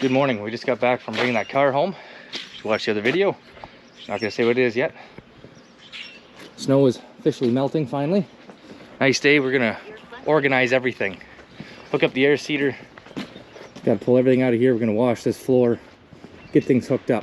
Good morning. We just got back from bringing that car home. Just watched the other video. Not gonna say what it is yet. Snow is officially melting finally. Nice day. We're gonna organize everything. Hook up the air seeder. Got to pull everything out of here. We're gonna wash this floor, get things hooked up.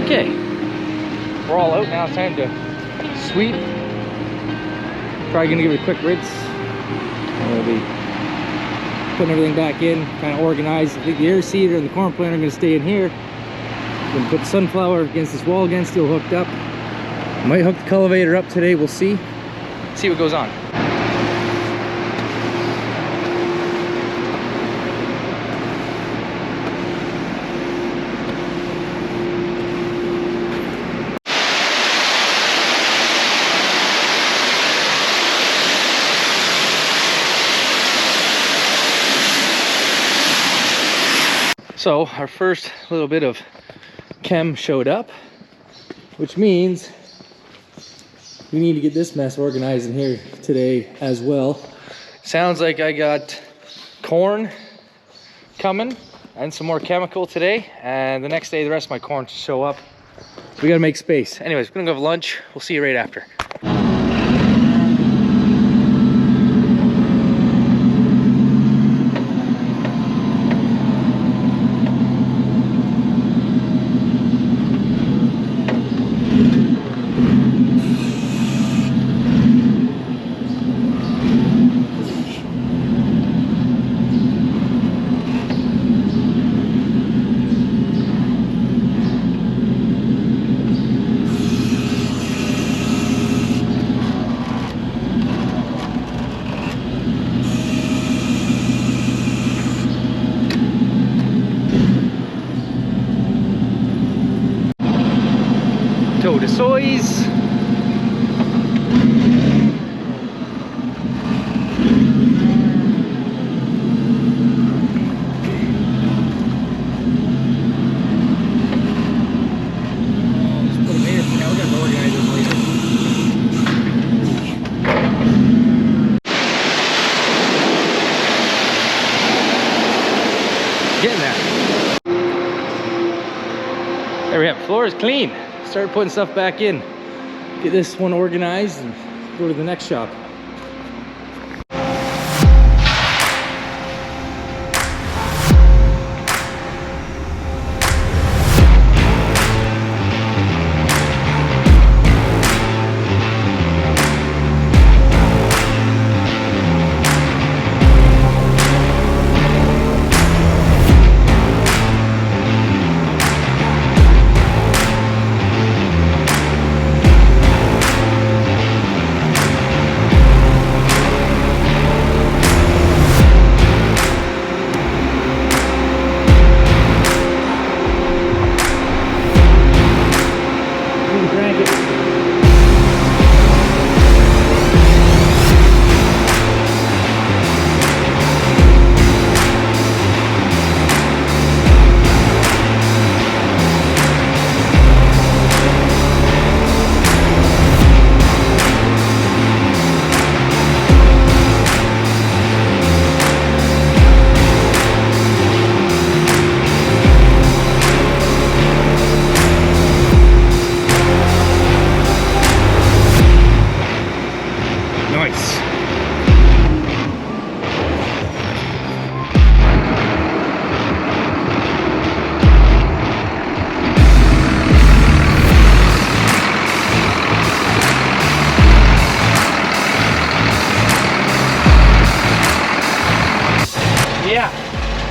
Okay, we're all out now. It's time to sweep. Probably gonna give it a quick rinse. And we'll be putting everything back in, kind of organized. I think the air seeder and the corn planter are gonna stay in here. Gonna put the sunflower against this wall again, still hooked up. Might hook the cultivator up today. We'll see. See what goes on. So our first little bit of chem showed up, which means we need to get this mess organized in here today as well. Sounds like I got corn coming and some more chemical today, and the next day the rest of my corn should show up. So we gotta make space. Anyways, we're gonna go have lunch. We'll see you right after. Toe to soys. Getting there. There we have it. Floor is clean. Start putting stuff back in. Get this one organized and go to the next shop.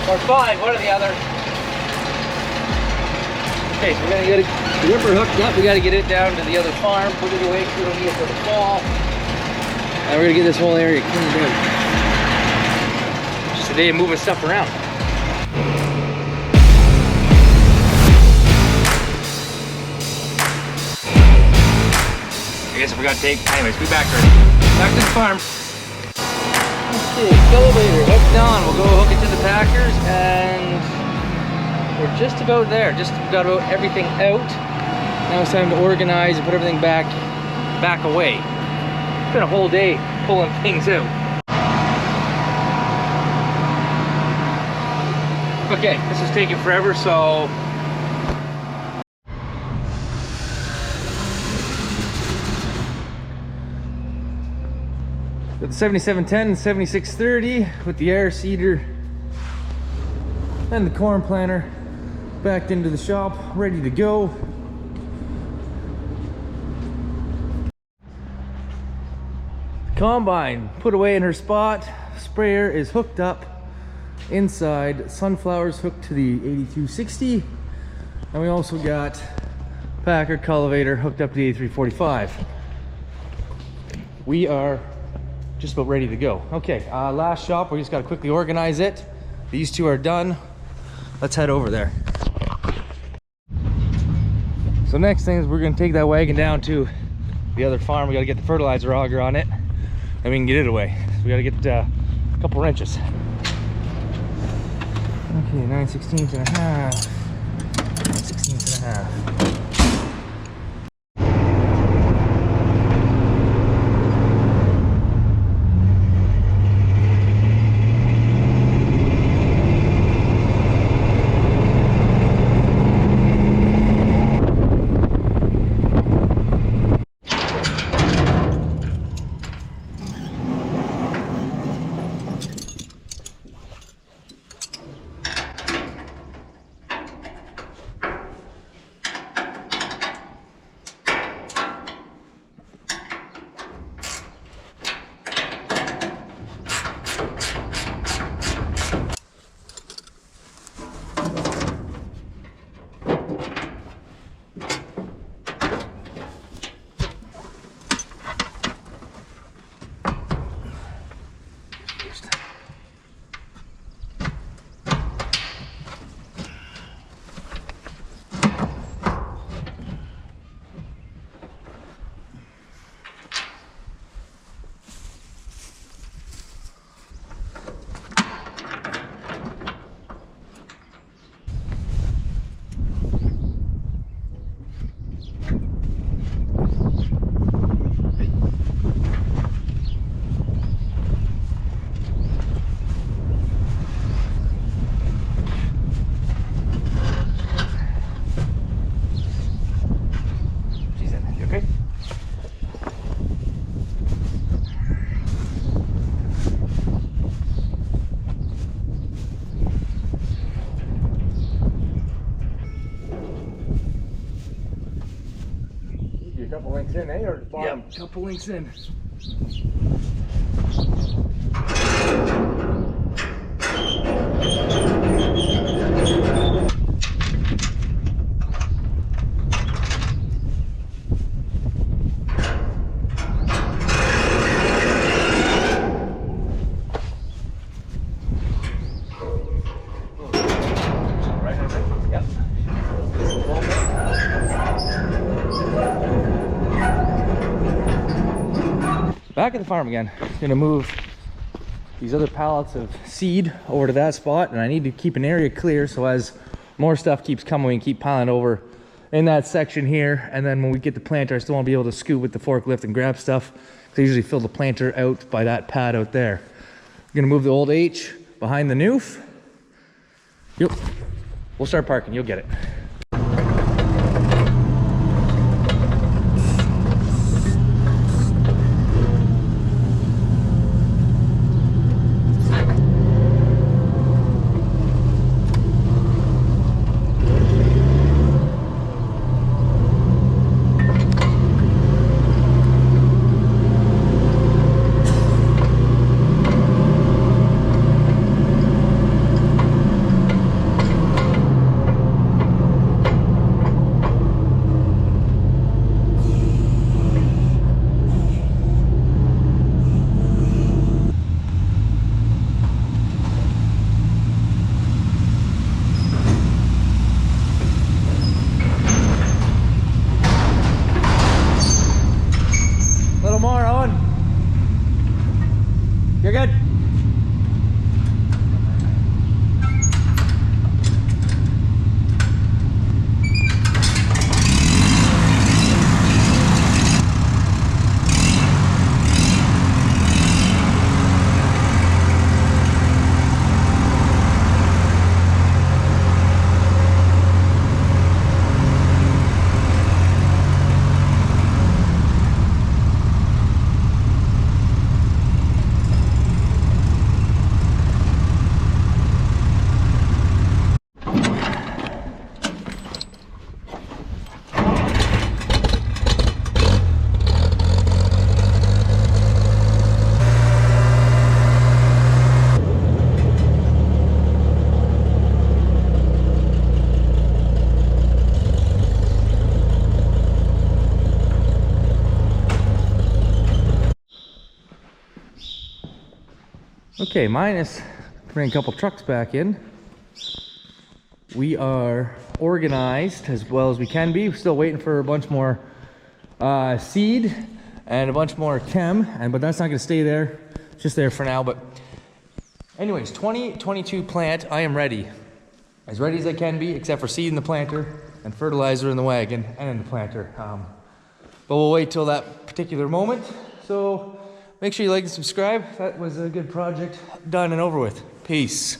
Or 5, one or the other. Okay, so we're gonna get the ripper hooked up. We gotta get it down to the other farm, put it away so we don't need it for the fall. And we're gonna get this whole area cleaned out. Just a day of moving stuff around. I guess we gotta take, anyways, we back already. Back to the farm. Okay, elevator hooked on. We'll go hook it to the Packers, and we're just about there. Just got about everything out. Now it's time to organize and put everything back away. It's been a whole day pulling things out. Okay, this is taking forever, so got the 7710 and 7630 with the air seeder and the corn planter backed into the shop, ready to go. Combine put away in her spot. Sprayer is hooked up inside. Sunflowers hooked to the 8260, and we also got Packer cultivator hooked up to the 8345. We are just about ready to go. Okay, last shop, we just got to quickly organize it. These two are done. Let's head over there. So next thing is we're going to take that wagon down to the other farm. We got to get the fertilizer auger on it, and we can get it away. So we got to get a couple wrenches. Okay, 9/16 and a half. 9/16 and a half. couple links in, eh? Or bottom? Yep, couple links in. Back at the farm again. Gonna move these other pallets of seed over to that spot, and I need to keep an area clear so as more stuff keeps coming, we can keep piling over in that section here. And then when we get the planter, I still want to be able to scoot with the forklift and grab stuff, because I usually fill the planter out by that pad out there. I'm gonna move the old H behind the noof. Yep. We'll start parking, you'll get it. You're good. Okay, minus bring a couple trucks back in. We are organized as well as we can be. We're still waiting for a bunch more seed and a bunch more chem, but that's not going to stay there. It's just there for now. But anyways, 2022 plant. I am ready as I can be, except for seed in the planter and fertilizer in the wagon and in the planter. But we'll wait till that particular moment. So make sure you like and subscribe. That was a good project done and over with. Peace.